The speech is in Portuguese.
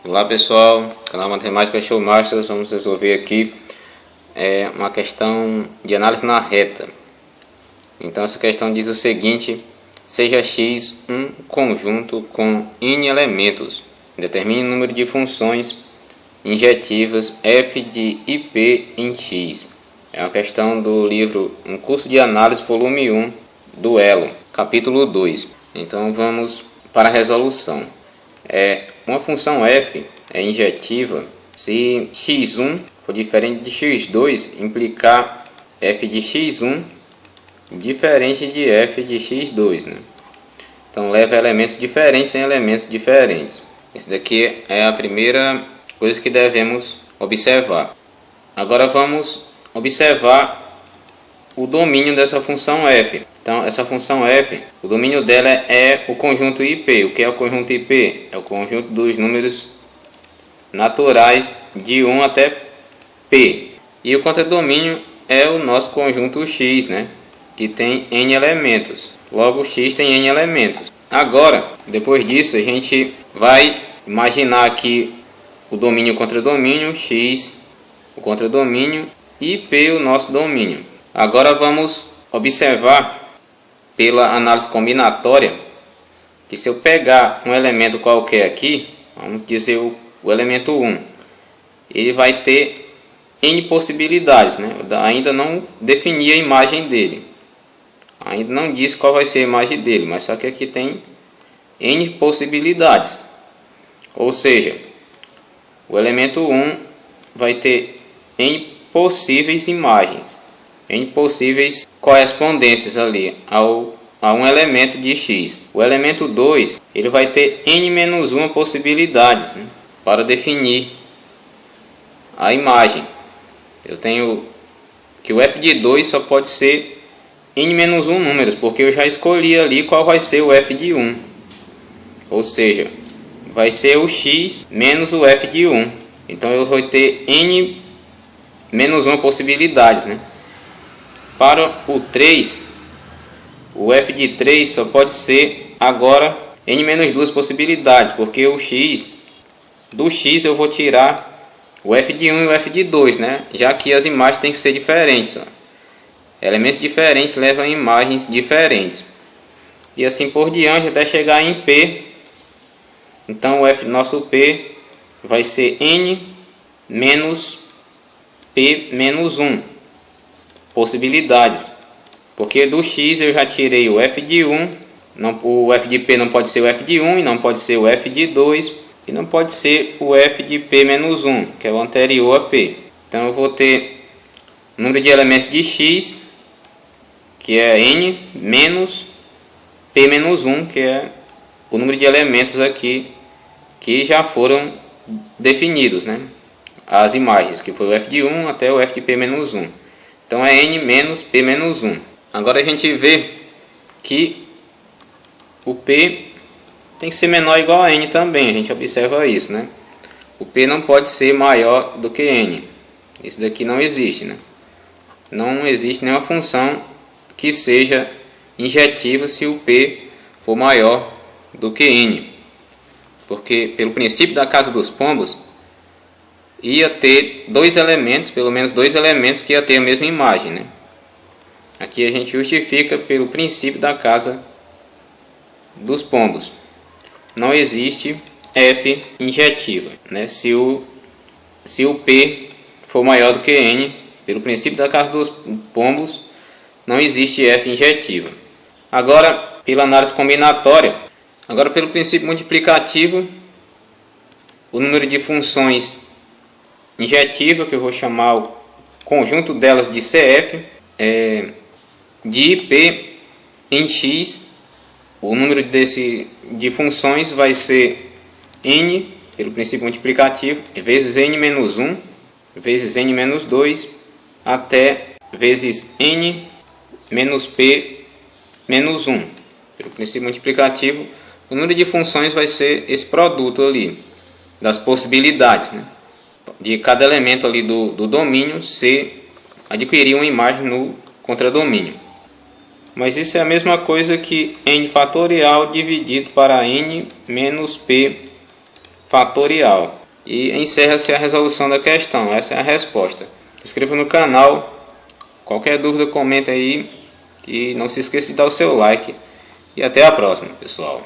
Olá pessoal, canal Matemática Show Masters. Vamos resolver aqui uma questão de análise na reta. Então essa questão diz o seguinte: seja X um conjunto com N elementos, determine o número de funções injetivas f de IP em X. É uma questão do livro Um Curso de Análise, volume 1, Duelo, capítulo 2. Então vamos para a resolução. Uma função f é injetiva se x1 for diferente de x2, implicar f de x1 diferente de f de x2, né? Então leva elementos diferentes em elementos diferentes. Isso daqui é a primeira coisa que devemos observar. Agora vamos observar o domínio dessa função f. Então essa função f, o domínio dela é o conjunto IP. O que é o conjunto IP? É o conjunto dos números naturais de 1 até P. E o contradomínio é o nosso conjunto X, né? Que tem N elementos. Logo, X tem N elementos. Agora, depois disso, a gente vai imaginar aqui o domínio e o contradomínio, X, o contradomínio, e P, o nosso domínio. Agora vamos observar pela análise combinatória que se eu pegar um elemento qualquer aqui, vamos dizer o elemento 1, ele vai ter N possibilidades, né? Eu ainda não defini a imagem dele, ainda não disse qual vai ser a imagem dele, mas só que aqui tem N possibilidades. Ou seja, o elemento 1 vai ter N possíveis imagens, N possíveis correspondências ali a um elemento de X. O elemento 2 ele vai ter N-1 possibilidades, né, para definir a imagem. Eu tenho que o f de 2 só pode ser N-1 números, porque eu já escolhi ali qual vai ser o f de 1. Ou seja, vai ser o x menos o f de 1. Então eu vou ter N-1 possibilidades, né? Para o 3, o f de 3 só pode ser agora N-2 possibilidades, porque o x, do x eu vou tirar o f de 1 e o f de 2, né? Já que as imagens têm que ser diferentes, ó. Elementos diferentes levam imagens diferentes. E assim por diante até chegar em P. Então o f nosso P vai ser N menos P menos 1 possibilidades, porque do x eu já tirei o f de 1, o f de P não pode ser o f de 1 e não pode ser o f de 2 e não pode ser o f de P menos 1, que é o anterior a P. Então eu vou ter o número de elementos de x, que é N menos P menos 1, que é o número de elementos aqui que já foram definidos, né? As imagens, que foi o f de 1 até o f de P menos 1. Então é N menos P menos 1. Agora a gente vê que o P tem que ser menor ou igual a N também. A gente observa isso, né? O P não pode ser maior do que N. Isso daqui não existe, né? Não existe nenhuma função que seja injetiva se o P for maior do que N. Porque pelo princípio da casa dos pombos, ia ter dois elementos, pelo menos dois elementos que ia ter a mesma imagem, né? Aqui a gente justifica pelo princípio da casa dos pombos. Não existe f injetiva, né? Se o P for maior do que N, pelo princípio da casa dos pombos, não existe f injetiva. Agora, pela análise combinatória, agora pelo princípio multiplicativo, o número de funções injetiva, que eu vou chamar o conjunto delas de CF, de IP em X, o número de funções vai ser N, pelo princípio multiplicativo, vezes N menos 1, vezes N menos 2, até vezes N menos P menos 1. Pelo princípio multiplicativo, o número de funções vai ser esse produto ali, das possibilidades, né? De cada elemento ali do domínio se adquirir uma imagem no contradomínio. Mas isso é a mesma coisa que n fatorial dividido para n menos p fatorial. E encerra-se a resolução da questão. Essa é a resposta. Se inscreva no canal. Qualquer dúvida, comenta aí. E não se esqueça de dar o seu like. E até a próxima, pessoal.